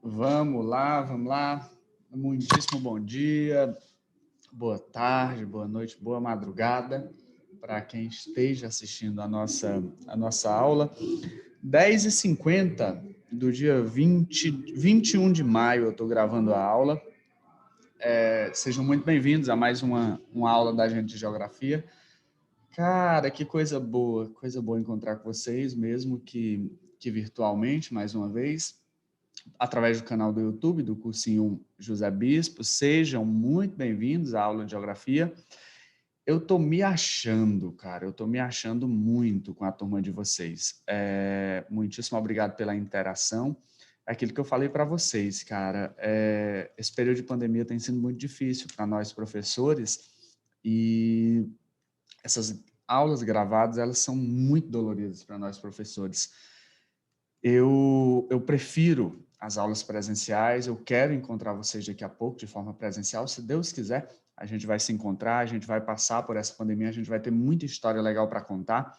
Vamos lá. Muitíssimo bom dia, boa tarde, boa noite, boa madrugada para quem esteja assistindo a nossa aula. 10h50 do dia 21 de maio, eu estou gravando a aula. Sejam muito bem-vindos a mais uma aula da gente de Geografia. Cara, que coisa boa encontrar com vocês, mesmo que virtualmente, mais uma vez, através do canal do YouTube, do Cursinho José Bispo. Sejam muito bem-vindos à aula de Geografia. Eu estou me achando, cara, eu estou me achando muito com a turma de vocês. Muitíssimo obrigado pela interação. É aquilo que eu falei para vocês, cara, esse período de pandemia tem sido muito difícil para nós professores e essas aulas gravadas, elas são muito doloridas para nós professores. Eu prefiro as aulas presenciais, eu quero encontrar vocês daqui a pouco de forma presencial, se Deus quiser, a gente vai se encontrar, a gente vai passar por essa pandemia, a gente vai ter muita história legal para contar,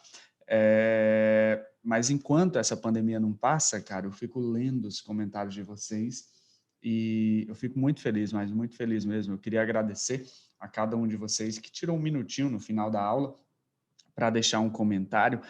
mas enquanto essa pandemia não passa, cara, eu fico lendo os comentários de vocês e eu fico muito feliz, mas muito feliz mesmo. Eu queria agradecer a cada um de vocês que tirou um minutinho no final da aula para deixar um comentário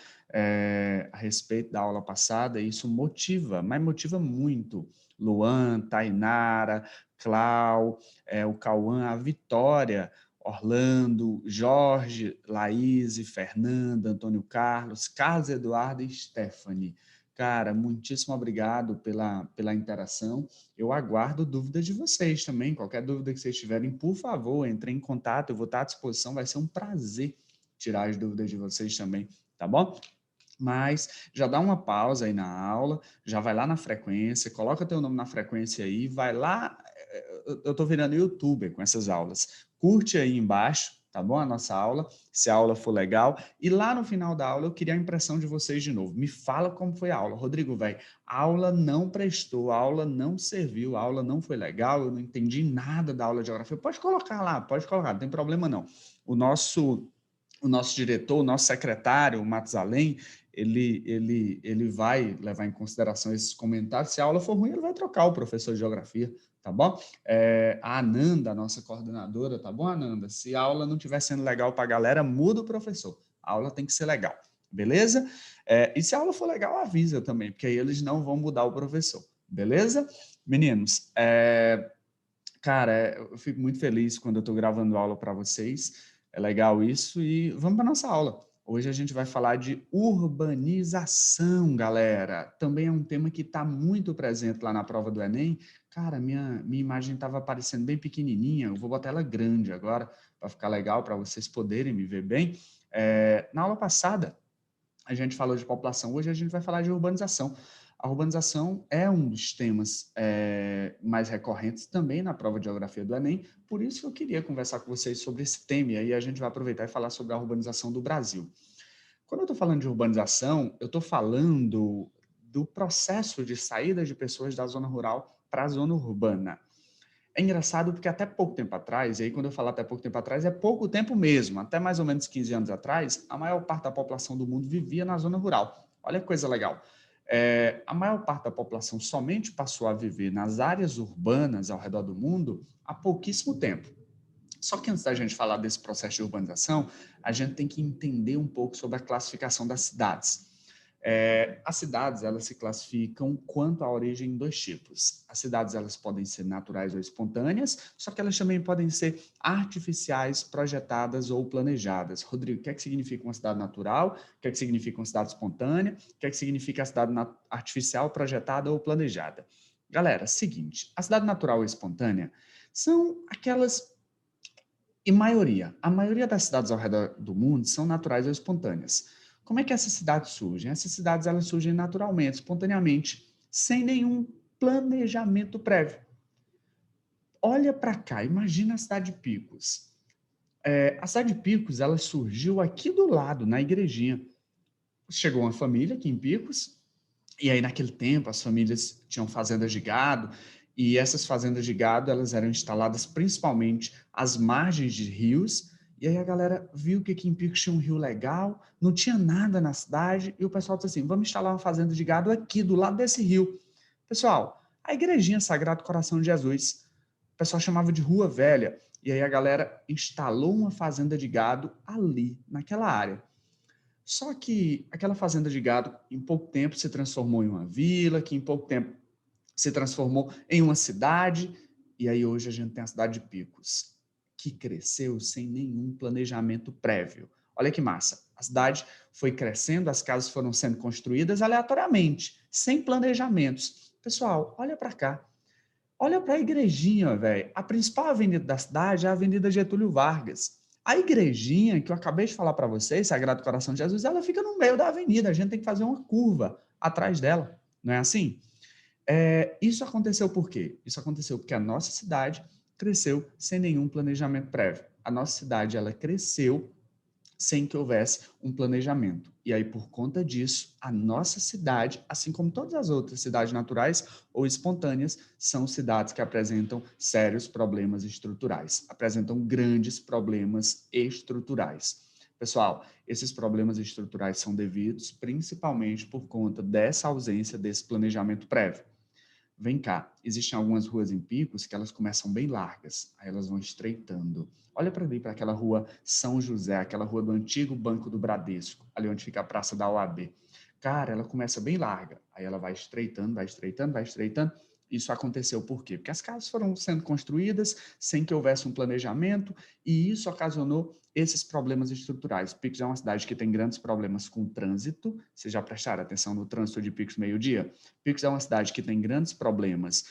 a respeito da aula passada. Isso motiva, mas motiva muito. Luan, Tainara, Clau, o Cauã, a Vitória, Orlando, Jorge, Laís, Fernanda, Antônio Carlos, Carlos Eduardo e Stephanie. Cara, muitíssimo obrigado pela interação. Eu aguardo dúvidas de vocês também. Qualquer dúvida que vocês tiverem, por favor, entrem em contato. Eu vou estar à disposição. Vai ser um prazer tirar as dúvidas de vocês também, tá bom? Mas já dá uma pausa aí na aula, já vai lá na frequência, coloca teu nome na frequência aí, vai lá, eu tô virando youtuber com essas aulas, curte aí embaixo, tá bom, a nossa aula, se a aula for legal, e lá no final da aula eu queria a impressão de vocês de novo, me fala como foi a aula. Rodrigo, velho, a aula não prestou, a aula não serviu, a aula não foi legal, eu não entendi nada da aula de geografia, pode colocar lá, pode colocar, não tem problema não. O nosso diretor, o nosso secretário, o Matusalém, ele vai levar em consideração esses comentários. Se a aula for ruim, ele vai trocar o professor de geografia, tá bom? A Ananda, a nossa coordenadora, tá bom, Ananda? Se a aula não estiver sendo legal para a galera, muda o professor. A aula tem que ser legal, beleza? E se a aula for legal, avisa também, porque aí eles não vão mudar o professor, beleza? Meninos, cara, eu fico muito feliz quando eu estou gravando aula para vocês. É legal isso e vamos para nossa aula. Hoje a gente vai falar de urbanização, galera. Também é um tema que está muito presente lá na prova do Enem. Cara, minha imagem estava aparecendo bem pequenininha. Eu vou botar ela grande agora para ficar legal, para vocês poderem me ver bem. Na aula passada, a gente falou de população. Hoje a gente vai falar de urbanização. A urbanização é um dos temas mais recorrentes também na prova de geografia do Enem, por isso que eu queria conversar com vocês sobre esse tema, e aí a gente vai aproveitar e falar sobre a urbanização do Brasil. Quando eu estou falando de urbanização, eu estou falando do processo de saída de pessoas da zona rural para a zona urbana. É engraçado porque até pouco tempo atrás, e aí quando eu falo até pouco tempo atrás, é pouco tempo mesmo, até mais ou menos 15 anos atrás, a maior parte da população do mundo vivia na zona rural. Olha que coisa legal. A maior parte da população somente passou a viver nas áreas urbanas ao redor do mundo há pouquíssimo tempo. Só que antes da gente falar desse processo de urbanização, a gente tem que entender um pouco sobre a classificação das cidades. As cidades, elas se classificam quanto à origem em dois tipos. As cidades, elas podem ser naturais ou espontâneas, só que elas também podem ser artificiais, projetadas ou planejadas. Rodrigo, o que é que significa uma cidade natural? O que é que significa uma cidade espontânea? O que é que significa a cidade artificial, projetada ou planejada? Galera, seguinte, a cidade natural ou espontânea são aquelas a maioria das cidades ao redor do mundo são naturais ou espontâneas. Como é que essas cidades surgem? Essas cidades, elas surgem naturalmente, espontaneamente, sem nenhum planejamento prévio. Olha para cá, imagina a cidade de Picos. A cidade de Picos, ela surgiu aqui do lado, na igrejinha. Chegou uma família aqui em Picos, e aí naquele tempo as famílias tinham fazendas de gado, e essas fazendas de gado, elas eram instaladas principalmente às margens de rios, e aí a galera viu que aqui em Picos tinha um rio legal, não tinha nada na cidade, e o pessoal disse assim, vamos instalar uma fazenda de gado aqui, do lado desse rio. Pessoal, A igrejinha Sagrado Coração de Jesus. O pessoal chamava de Rua Velha. E aí a galera instalou uma fazenda de gado ali, naquela área. Só que aquela fazenda de gado, em pouco tempo, se transformou em uma vila, que em pouco tempo se transformou em uma cidade, e aí hoje a gente tem a cidade de Picos, que cresceu sem nenhum planejamento prévio. Olha que massa. A cidade foi crescendo, as casas foram sendo construídas aleatoriamente, sem planejamentos. Pessoal, olha para cá. Olha para a igrejinha, velho. A principal avenida da cidade é a Avenida Getúlio Vargas. A igrejinha que eu acabei de falar para vocês, Sagrado Coração de Jesus, ela fica no meio da avenida. A gente tem que fazer uma curva atrás dela. Não é assim? Isso aconteceu por quê? Isso aconteceu porque a nossa cidade cresceu sem nenhum planejamento prévio. A nossa cidade ela cresceu sem que houvesse um planejamento. E aí, por conta disso, a nossa cidade, assim como todas as outras cidades naturais ou espontâneas, são cidades que apresentam sérios problemas estruturais, apresentam grandes problemas estruturais. Pessoal, esses problemas estruturais são devidos principalmente por conta dessa ausência desse planejamento prévio. Vem cá, existem algumas ruas em Picos que elas começam bem largas, aí elas vão estreitando. Olha para ali, para aquela rua São José, aquela rua do antigo Banco do Bradesco, ali onde fica a Praça da OAB. Cara, ela começa bem larga, aí ela vai estreitando, vai estreitando, vai estreitando. Isso aconteceu por quê? Porque as casas foram sendo construídas sem que houvesse um planejamento e isso ocasionou esses problemas estruturais. Picos é uma cidade que tem grandes problemas com o trânsito. Vocês já prestaram atenção no trânsito de Picos meio-dia? Picos é uma cidade que tem grandes problemas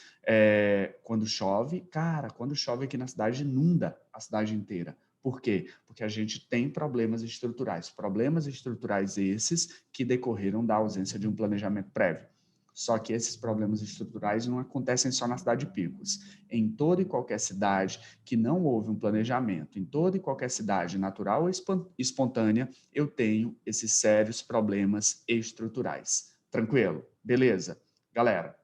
quando chove. Cara, quando chove aqui na cidade, inunda a cidade inteira. Por quê? Porque a gente tem problemas estruturais. Problemas estruturais esses que decorreram da ausência de um planejamento prévio. Só que esses problemas estruturais não acontecem só na cidade de Picos. Em toda e qualquer cidade que não houve um planejamento, em toda e qualquer cidade natural ou espontânea, eu tenho esses sérios problemas estruturais. Tranquilo? Beleza. Galera,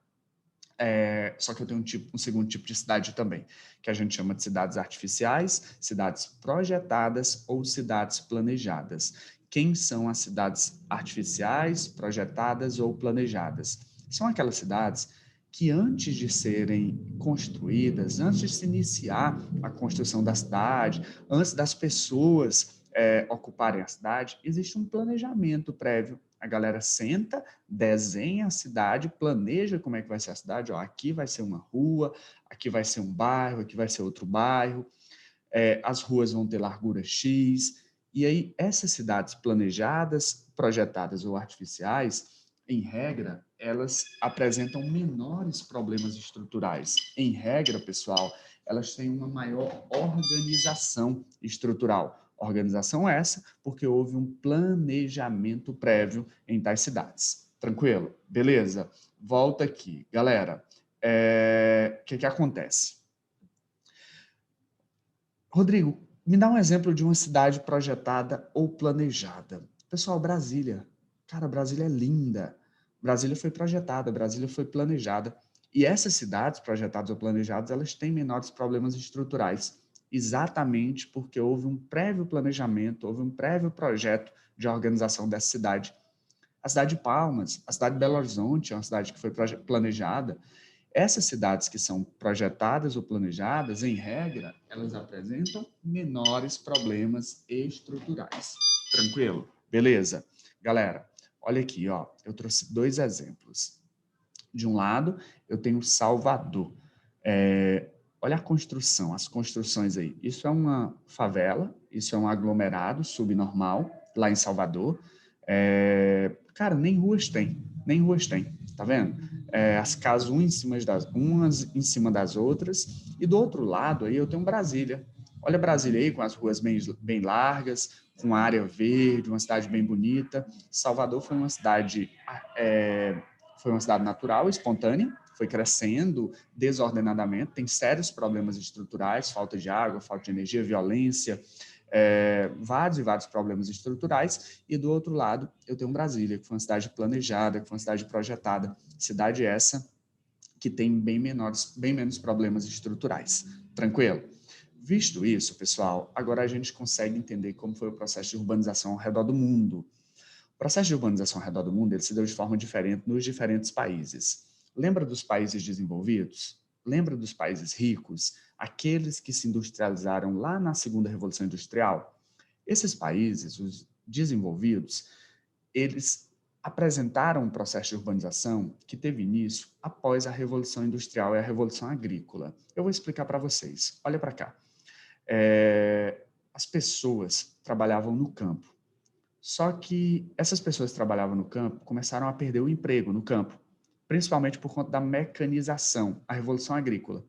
só que eu tenho um segundo tipo de cidade também, que a gente chama de cidades artificiais, cidades projetadas ou cidades planejadas. Quem são as cidades artificiais, projetadas ou planejadas? São aquelas cidades que antes de serem construídas, antes de se iniciar a construção da cidade, antes das pessoas ocuparem a cidade, existe um planejamento prévio. A galera senta, desenha a cidade, planeja como é que vai ser a cidade. Ó, aqui vai ser uma rua, aqui vai ser um bairro, aqui vai ser outro bairro. As ruas vão ter largura X. E aí, essas cidades planejadas, projetadas ou artificiais, em regra, elas apresentam menores problemas estruturais. Em regra, pessoal, elas têm uma maior organização estrutural. Organização essa porque houve um planejamento prévio em tais cidades. Tranquilo? Beleza? Volta aqui. Galera, o que acontece? Rodrigo, me dá um exemplo de uma cidade projetada ou planejada. Pessoal, Brasília. Cara, Brasília é linda. Brasília foi projetada, Brasília foi planejada. E essas cidades projetadas ou planejadas, elas têm menores problemas estruturais, exatamente porque houve um prévio planejamento, houve um prévio projeto de organização dessa cidade. A cidade de Palmas, a cidade de Belo Horizonte é uma cidade que foi planejada. Essas cidades que são projetadas ou planejadas, em regra, elas apresentam menores problemas estruturais. Tranquilo? Beleza. Galera, olha aqui, ó, eu trouxe dois exemplos. De um lado, eu tenho Salvador. Olha a construção, as construções aí. Isso é uma favela, isso é um aglomerado subnormal lá em Salvador. Cara, nem ruas tem, nem ruas tem, tá vendo? As casas umas em cima das outras. E do outro lado aí eu tenho Brasília. Olha Brasília aí com as ruas bem largas, com área verde, uma cidade bem bonita. Salvador foi uma cidade natural, espontânea, foi crescendo desordenadamente, tem sérios problemas estruturais, falta de água, falta de energia, violência, vários e vários problemas estruturais, e do outro lado eu tenho Brasília, que foi uma cidade planejada, que foi uma cidade projetada, cidade essa que tem bem menos problemas estruturais. Tranquilo? Visto isso, pessoal, agora a gente consegue entender como foi o processo de urbanização ao redor do mundo. O processo de urbanização ao redor do mundo ele se deu de forma diferente nos diferentes países. Lembra dos países desenvolvidos? Lembra dos países ricos? Aqueles que se industrializaram lá na segunda Revolução Industrial? Esses países, os desenvolvidos, eles apresentaram um processo de urbanização que teve início após a Revolução Industrial e a Revolução Agrícola. Eu vou explicar para vocês. Olha para cá. As pessoas trabalhavam no campo. Só que essas pessoas que trabalhavam no campo começaram a perder o emprego no campo, principalmente por conta da mecanização, a Revolução Agrícola.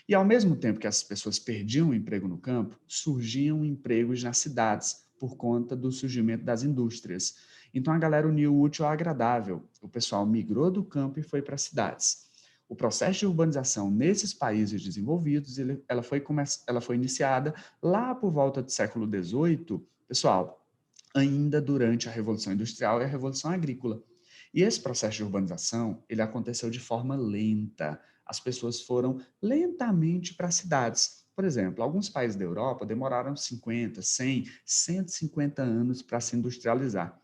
E ao mesmo tempo que essas pessoas perdiam o emprego no campo, surgiam empregos nas cidades, por conta do surgimento das indústrias. Então a galera uniu o útil ao agradável. O pessoal migrou do campo e foi para as cidades. O processo de urbanização nesses países desenvolvidos, ela foi iniciada lá por volta do século XVIII, pessoal, ainda durante a Revolução Industrial e a Revolução Agrícola. E esse processo de urbanização, ele aconteceu de forma lenta. As pessoas foram lentamente para as cidades. Por exemplo, alguns países da Europa demoraram 50, 100, 150 anos para se industrializar.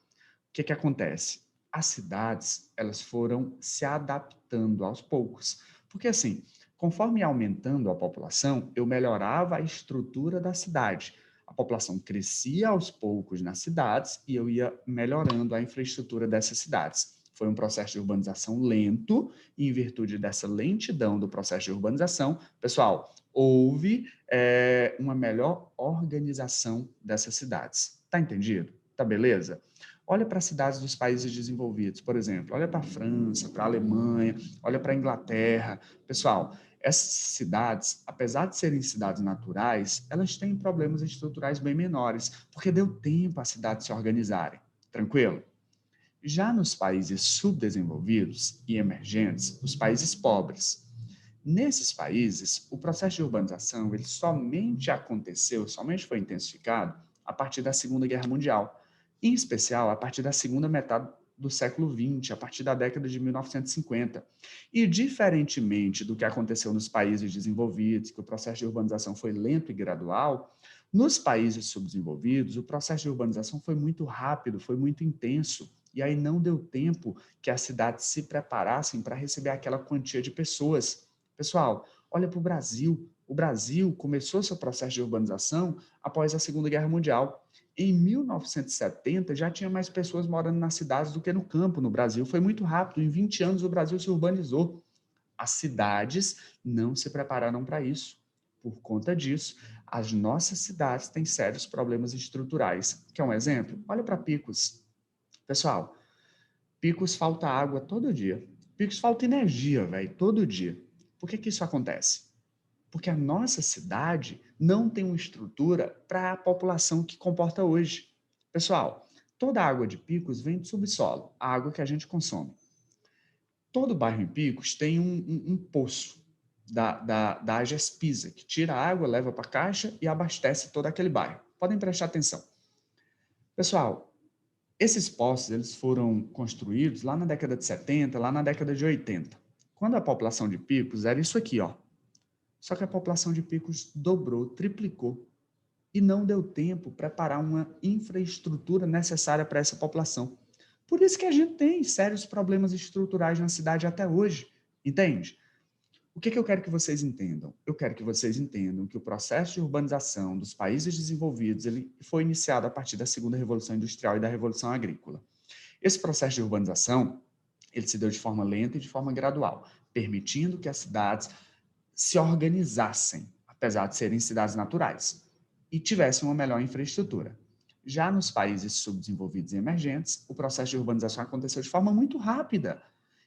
O que acontece? As cidades, elas foram se adaptando aos poucos. Porque assim, conforme ia aumentando a população, eu melhorava a estrutura da cidade. A população crescia aos poucos nas cidades e eu ia melhorando a infraestrutura dessas cidades. Foi um processo de urbanização lento e, em virtude dessa lentidão do processo de urbanização, pessoal, houve uma melhor organização dessas cidades. Tá entendido? Tá beleza? Olha para as cidades dos países desenvolvidos, por exemplo. Olha para a França, para a Alemanha, olha para a Inglaterra. Pessoal, essas cidades, apesar de serem cidades naturais, elas têm problemas estruturais bem menores, porque deu tempo às cidades se organizarem. Tranquilo? Já nos países subdesenvolvidos e emergentes, os países pobres, nesses países, o processo de urbanização ele somente foi intensificado a partir da Segunda Guerra Mundial, em especial a partir da segunda metade do século XX, a partir da década de 1950. E, diferentemente do que aconteceu nos países desenvolvidos, que o processo de urbanização foi lento e gradual, nos países subdesenvolvidos, o processo de urbanização foi muito rápido, foi muito intenso, e aí não deu tempo que as cidades se preparassem para receber aquela quantia de pessoas. Pessoal, olha para o Brasil. O Brasil começou seu processo de urbanização após a Segunda Guerra Mundial. Em 1970, já tinha mais pessoas morando nas cidades do que no campo no Brasil. Foi muito rápido. Em 20 anos, o Brasil se urbanizou. As cidades não se prepararam para isso. Por conta disso, as nossas cidades têm sérios problemas estruturais. Quer um exemplo? Olha para Picos. Pessoal, Picos falta água todo dia. Picos falta energia, velho, todo dia. Por que isso acontece? Porque a nossa cidade não tem uma estrutura para a população que comporta hoje. Pessoal, toda a água de Picos vem do subsolo, a água que a gente consome. Todo bairro em Picos tem um poço da Agespisa, que tira a água, leva para a caixa e abastece todo aquele bairro. Podem prestar atenção. Pessoal, esses poços eles foram construídos lá na década de 70, lá na década de 80. Quando a população de Picos era isso aqui, ó. Só que a população de Picos dobrou, triplicou. E não deu tempo para preparar uma infraestrutura necessária para essa população. Por isso que a gente tem sérios problemas estruturais na cidade até hoje. Entende? O que eu quero que vocês entendam? Eu quero que vocês entendam que o processo de urbanização dos países desenvolvidos ele foi iniciado a partir da segunda Revolução Industrial e da Revolução Agrícola. Esse processo de urbanização ele se deu de forma lenta e de forma gradual, permitindo que as cidades se organizassem, apesar de serem cidades naturais, e tivessem uma melhor infraestrutura. Já nos países subdesenvolvidos e emergentes, o processo de urbanização aconteceu de forma muito rápida.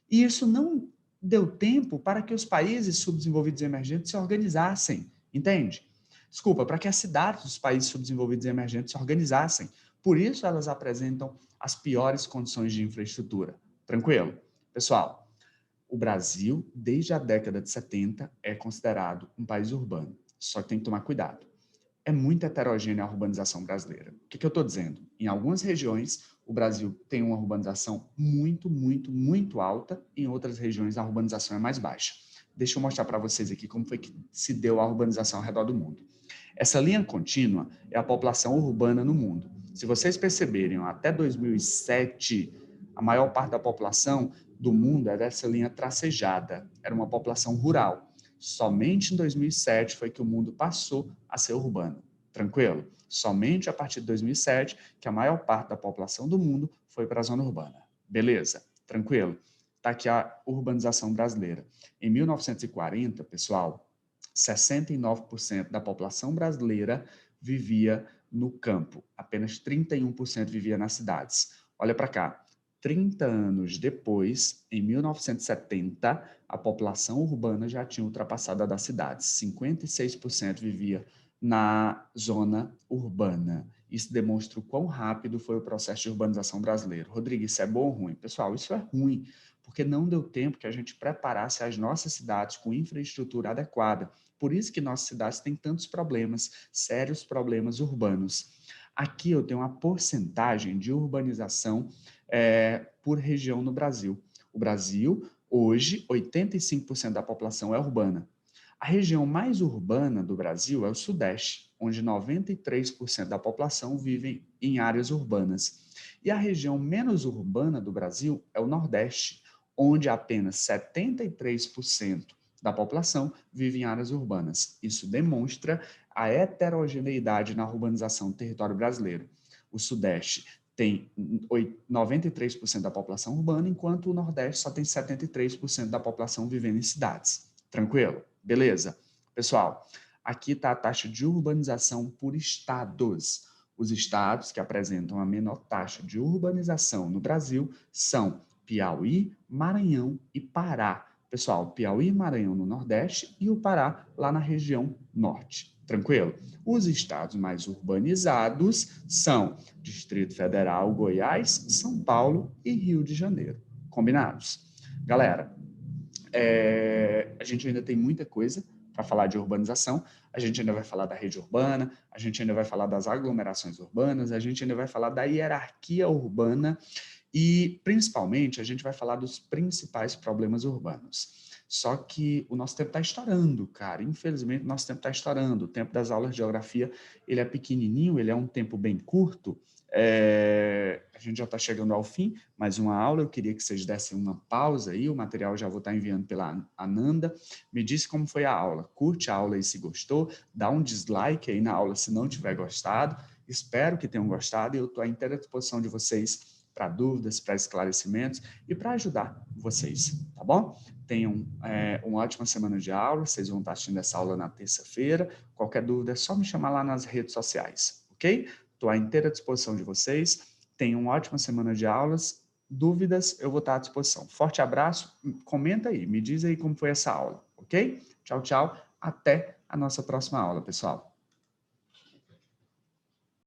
E isso não deu tempo para que os países subdesenvolvidos e emergentes se organizassem, entende? Desculpa, para que as cidades dos países subdesenvolvidos e emergentes se organizassem. Por isso elas apresentam as piores condições de infraestrutura. Tranquilo? Pessoal, o Brasil, desde a década de 70, é considerado um país urbano. Só que tem que tomar cuidado. É muito heterogênea a urbanização brasileira. O que eu estou dizendo? Em algumas regiões, o Brasil tem uma urbanização muito, muito, muito alta. Em outras regiões, a urbanização é mais baixa. Deixa eu mostrar para vocês aqui como foi que se deu a urbanização ao redor do mundo. Essa linha contínua é a população urbana no mundo. Se vocês perceberem, até 2007, A maior parte da população do mundo era dessa linha tracejada, era uma população rural. Somente em 2007 foi que o mundo passou a ser urbano. Tranquilo? Somente a partir de 2007 que a maior parte da população do mundo foi para a zona urbana. Beleza? Tranquilo? Está aqui a urbanização brasileira. Em 1940, pessoal, 69% da população brasileira vivia no campo, apenas 31% vivia nas cidades. Olha para cá, 30 anos depois, em 1970, a população urbana já tinha ultrapassado a das cidades. 56% vivia na zona urbana. Isso demonstra o quão rápido foi o processo de urbanização brasileiro. Rodrigo, isso é bom ou ruim? Pessoal, isso é ruim, porque não deu tempo que a gente preparasse as nossas cidades com infraestrutura adequada. Por isso que nossas cidades têm tantos problemas, sérios problemas urbanos. Aqui eu tenho uma porcentagem de urbanização por região no Brasil. O Brasil, hoje, 85% da população é urbana. A região mais urbana do Brasil é o Sudeste, onde 93% da população vive em áreas urbanas. E a região menos urbana do Brasil é o Nordeste, onde apenas 73% da população vive em áreas urbanas. Isso demonstra a heterogeneidade na urbanização do território brasileiro. O Sudeste tem 93% da população urbana, enquanto o Nordeste só tem 73% da população vivendo em cidades. Tranquilo? Beleza. Pessoal, aqui está a taxa de urbanização por estados. Os estados que apresentam a menor taxa de urbanização no Brasil são Piauí, Maranhão e Pará. Pessoal, Piauí e Maranhão no Nordeste e o Pará lá na região Norte. Tranquilo? Os estados mais urbanizados são Distrito Federal, Goiás, São Paulo e Rio de Janeiro. Combinados? Galera, a gente ainda tem muita coisa para falar de urbanização, a gente ainda vai falar da rede urbana, a gente ainda vai falar das aglomerações urbanas, a gente ainda vai falar da hierarquia urbana e, principalmente, a gente vai falar dos principais problemas urbanos. Só que o nosso tempo está estourando, cara. Infelizmente, o nosso tempo está estourando. O tempo das aulas de geografia, ele é pequenininho, ele é um tempo bem curto. A gente já está chegando ao fim, mais uma aula. Eu queria que vocês dessem uma pausa aí. O material já vou estar enviando pela Ananda. Me disse como foi a aula. Curte a aula aí se gostou. Dá um dislike aí na aula se não tiver gostado. Espero que tenham gostado e eu estou à inteira disposição de vocês para dúvidas, para esclarecimentos e para ajudar vocês, tá bom? Tenham uma ótima semana de aula, vocês vão estar assistindo essa aula na terça-feira. Qualquer dúvida é só me chamar lá nas redes sociais, ok? Estou à inteira disposição de vocês. Tenham uma ótima semana de aulas. Dúvidas, eu vou estar à disposição. Forte abraço, comenta aí, me diz aí como foi essa aula, ok? Tchau, tchau. Até a nossa próxima aula, pessoal.